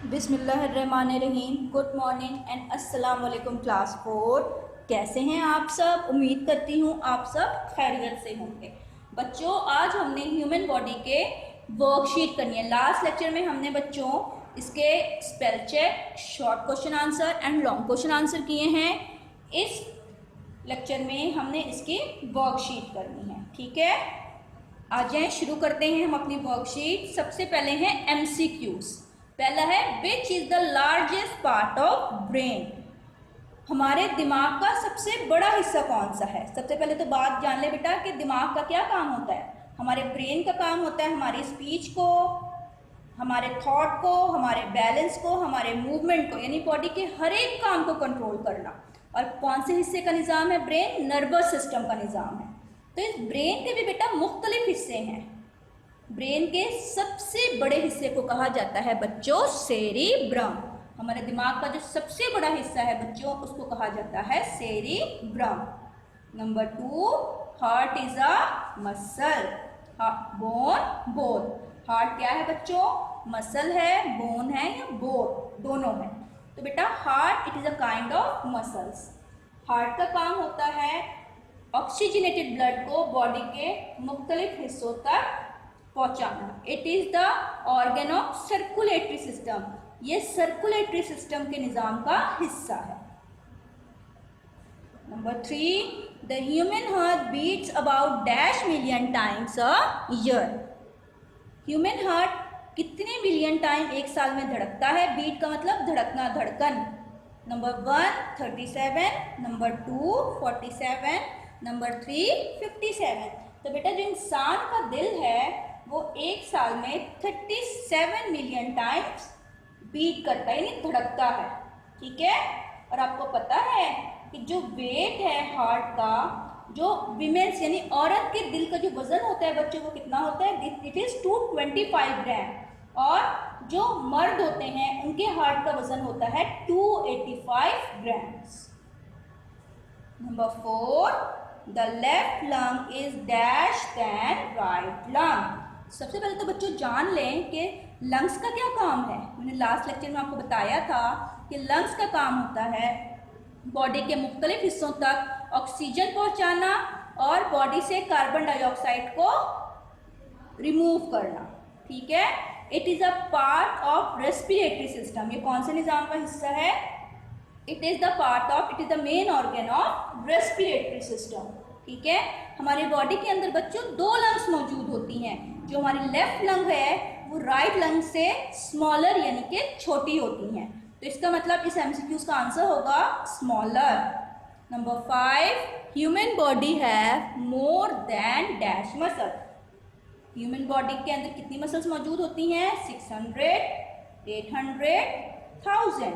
बिस्मिल्लाहिर्रहमानिर्रहीम। Good morning and अस्सलाम वालेकुम क्लास 4। कैसे हैं आप सब? उम्मीद करती हूँ आप सब खैरियत से होंगे। बच्चों, आज हमने ह्यूमन बॉडी के वर्कशीट करनी है। लास्ट लेक्चर में हमने बच्चों इसके spell check, short question answer and long question answer किए हैं। इस लेक्चर में हमने इसकी वर्कशीट करनी है। ठीक है, आ जाएं, शुरू करते हैं हम अपनी वर्कशीट। सबसे पहले हैं MCQs। पहला है which is the largest part of brain. हमारे दिमाग का सबसे बड़ा हिस्सा कौन सा है? सबसे पहले तो बात जान ले बेटा कि दिमाग का क्या काम होता है। हमारे ब्रेन का काम होता है हमारी स्पीच को, हमारे थॉट को, हमारे बैलेंस को, हमारे मूवमेंट को, यानी बॉडी के हर एक काम को कंट्रोल करना। और कौन से हिस्से का निज़ाम है? ब्रेन नर्वस सिस्टम का निज़ाम है। तो इस ब्रेन के भी बेटा मुख्तलिफ हिस्से हैं। ब्रेन के सबसे बड़े हिस्से को कहा जाता है बच्चों सेरिब्रम। हमारे दिमाग का जो सबसे बड़ा हिस्सा है बच्चों उसको कहा जाता है cerebrum. Number 2, heart is a muscle. Bone, bone. Heart क्या है बच्चों? मसल है, बोन है या बोन, दोनों है। तो बेटा heart it is a kind of muscles. Heart का काम होता है ऑक्सीजनेटेड ब्लड को बॉडी के मुख्तलिफ हिस्सों तक पहुंचाना। It is the organ of circulatory system. ये सर्कुलेटरी सिस्टम के निज़ाम का हिस्सा है। Number 3, the human heart beats about dash million times a year. Human heart कितने मिलियन टाइम एक साल में धड़कता है? बीट का मतलब धड़कना, धड़कन। Number 1 37, number 2 47, number 3 57। तो बेटा जो इंसान का दिल है वो एक साल में 37 मिलियन टाइम्स बीट करता है, यानी धड़कता है। ठीक है, और आपको पता है कि जो वेट है हार्ट का, जो विमेन्स यानी औरत के दिल का जो वजन होता है बच्चों को कितना होता है? इट इज 225 ग्राम। और जो मर्द होते हैं उनके हार्ट का वजन होता है 285 grams. Number 4, the left lung is dash than right lung. सबसे पहले तो बच्चों जान लें कि लंग्स का क्या काम है। मैंने लास्ट लेक्चर में आपको बताया था कि लंग्स का काम होता है बॉडी के मुख्तलिफ हिस्सों तक ऑक्सीजन पहुंचाना और बॉडी से कार्बन डाइऑक्साइड को रिमूव करना। ठीक है, it is a part of respiratory system. ये कौन से निज़ाम का हिस्सा है? It is the main organ of respiratory system. ठीक है, हमारी बॉडी के अंदर बच्चों 2 लंग्स मौजूद होती हैं। जो हमारी लेफ्ट लंग है वो राइट लंग से स्मॉलर यानी कि छोटी होती हैं। तो इसका मतलब इस MCQs का आंसर होगा smaller. Number 5, human body have more than dash muscle. Human body के अंदर कितनी मसल्स मौजूद होती हैं? 600, 800, 1000।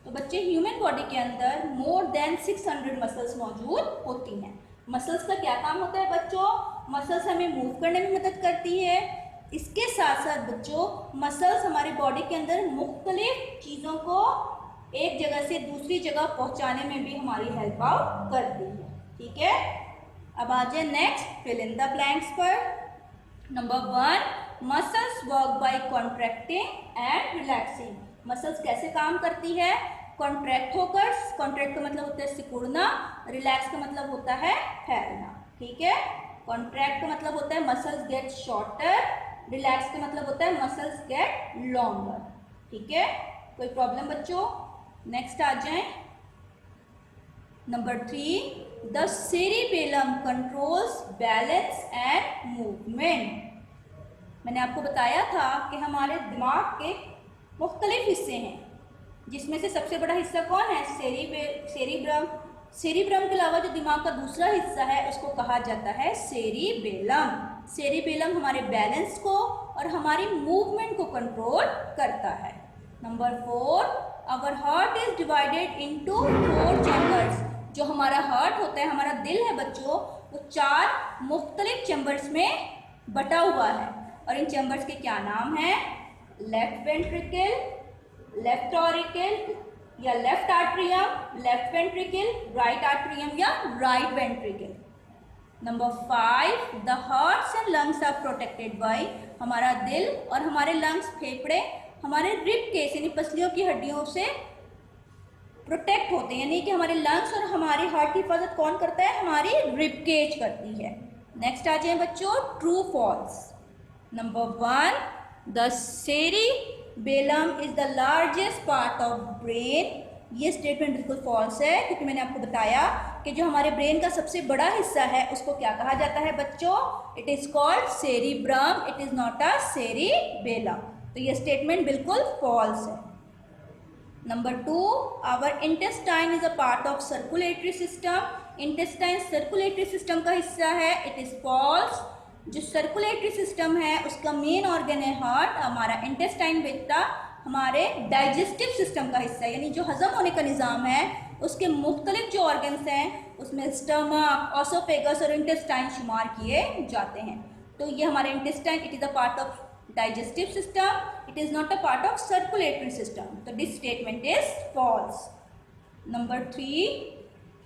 तो बच्चे ह्यूमन बॉडी के अंदर मोर देन 600 मसल्स मौजूद होती हैं। मसल्स का क्या काम होता है बच्चों? मसल्स हमें मूव करने में मदद करती है। इसके साथ साथ बच्चों मसल्स हमारी बॉडी के अंदर मुख्तलिफ चीज़ों को एक जगह से दूसरी जगह पहुंचाने में भी हमारी हेल्प आउट करती है। ठीक है, अब आ जाए next fill in the blanks पर। Number 1, muscles work by contracting and relaxing. Muscles कैसे काम करती है? कॉन्ट्रैक्ट होकर, कॉन्ट्रैक्ट का मतलब होता है सिकुड़ना, रिलैक्स का मतलब होता है फैलना। ठीक है, कॉन्ट्रैक्ट का मतलब होता है मसल्स गेट शॉर्टर, रिलैक्स का मतलब होता है मसल्स गेट लॉन्गर। ठीक है, कोई प्रॉब्लम बच्चों? नेक्स्ट आ जाए। Number 3, the cerebellum controls balance and movement. मैंने आपको बताया था कि हमारे दिमाग के मुख्तलिफ हिस्से हैं, जिसमें से सबसे बड़ा हिस्सा कौन है? सेरिब्रम। सेरिब्रम के अलावा जो दिमाग का दूसरा हिस्सा है उसको कहा जाता है सेरिबेलम। सेरिबेलम हमारे बैलेंस को और हमारी मूवमेंट को कंट्रोल करता है। Number 4, our heart is divided into 4 chambers. जो हमारा हार्ट होता है, हमारा दिल है बच्चों, वो 4 मुख्तलिफ चैम्बर्स में बटा हुआ है। और इन चैम्बर्स के क्या नाम हैं? लेफ्ट वेंट्रिकल, लेफ्ट ऑरिकल या left atrium, left ventricle, right atrium या right ventricle. Number 5, the hearts and lungs are protected by. हमारा दिल और हमारे लंग्स, फेफड़े हमारे रिब केस यानी पसलियों की हड्डियों से प्रोटेक्ट होते हैं, यानी कि हमारे लंग्स और हमारे हार्ट की हिफाजत कौन करता है? हमारी रिब केज करती है। नेक्स्ट आ जाए बच्चों, true false. Number 1, the cerebellum is the largest part of brain. ये स्टेटमेंट बिल्कुल फॉल्स है, क्योंकि मैंने आपको बताया कि जो हमारे ब्रेन का सबसे बड़ा हिस्सा है उसको क्या कहा जाता है बच्चों? It is called cerebrum, it is not a cerebellum. तो ये स्टेटमेंट बिल्कुल फॉल्स है। Number 2, our intestine is a part of circulatory system. Intestine circulatory system का हिस्सा है, इट इज फॉल्स। जो सर्कुलेटरी सिस्टम है उसका मेन ऑर्गन है हार्ट। हमारा इंटेस्टाइन बेटा हमारे डाइजेस्टिव सिस्टम का हिस्सा है, यानी जो हजम होने का निज़ाम है उसके मुख्तलिफ जो ऑर्गन्स हैं उसमें स्टमक, ऑसोफेगस और इंटेस्टाइन शुमार किए जाते हैं। तो ये हमारा intestine, it is a part of digestive system, it is not a part of circulatory system. So this statement is false. Number 3,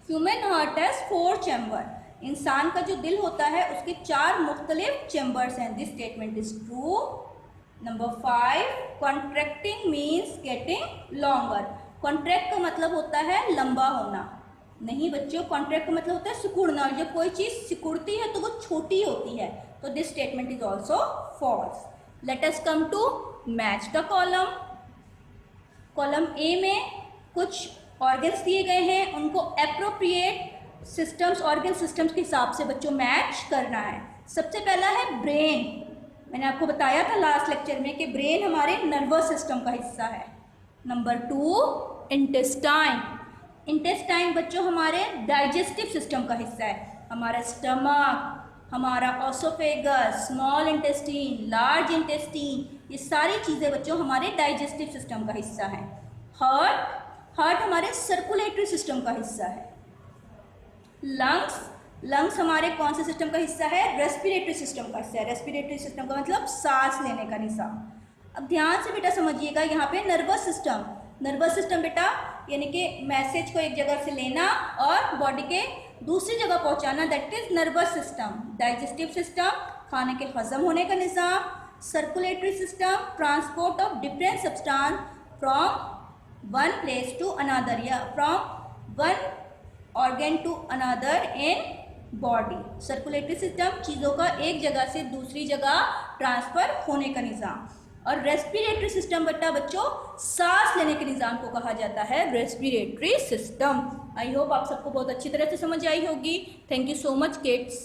human heart has 4 chamber. इंसान का जो दिल होता है उसके 4 मुख्तलिफ चैम्बर्स हैं। This statement is true. Number 5, contracting means getting longer. Contract का मतलब होता है लंबा होना। नहीं बच्चों, कॉन्ट्रैक्ट का मतलब होता है सिकुड़ना। जब कोई चीज़ सिकुड़ती है तो वो छोटी होती है। तो this statement is also false. Let us come to match the column. Column A में कुछ ऑर्गन्स दिए गए हैं, उनको एप्रोप्रिएट सिस्टम्स, ऑर्गन सिस्टम्स के हिसाब से बच्चों मैच करना है। सबसे पहला है ब्रेन। मैंने आपको बताया था लास्ट लेक्चर में कि ब्रेन हमारे नर्वस सिस्टम का हिस्सा है। Number 2, intestine. इंटेस्टाइन बच्चों हमारे डाइजेस्टिव सिस्टम का हिस्सा है। हमारा स्टमक, हमारा oesophagus, small intestine, large intestine, ये सारी चीज़ें बच्चों हमारे डाइजेस्टिव सिस्टम का हिस्सा है। हार्ट हमारे सर्कुलेटरी सिस्टम का हिस्सा है। लंग्स हमारे कौन से सिस्टम का हिस्सा है? रेस्पिरेटरी सिस्टम का हिस्सा है। रेस्पिरेटरी सिस्टम का मतलब सांस लेने का निज़ाम। अब ध्यान से बेटा समझिएगा, यहाँ पे नर्वस सिस्टम बेटा यानी कि मैसेज को एक जगह से लेना और बॉडी के दूसरी जगह पहुंचाना, that is nervous system. Digestive system खाने के हजम होने का निज़ाम। Circulatory system transport of different substance from one place to another या from one organ to another in body. Circulatory system चीज़ों का एक जगह से दूसरी जगह ट्रांसफ़र होने का निज़ाम। और रेस्पिरेटरी सिस्टम बेटा बच्चों सांस लेने के निज़ाम को कहा जाता है रेस्पिरेटरी सिस्टम। आई होप आप सबको बहुत अच्छी तरह से समझ आई होगी। Thank you so much kids.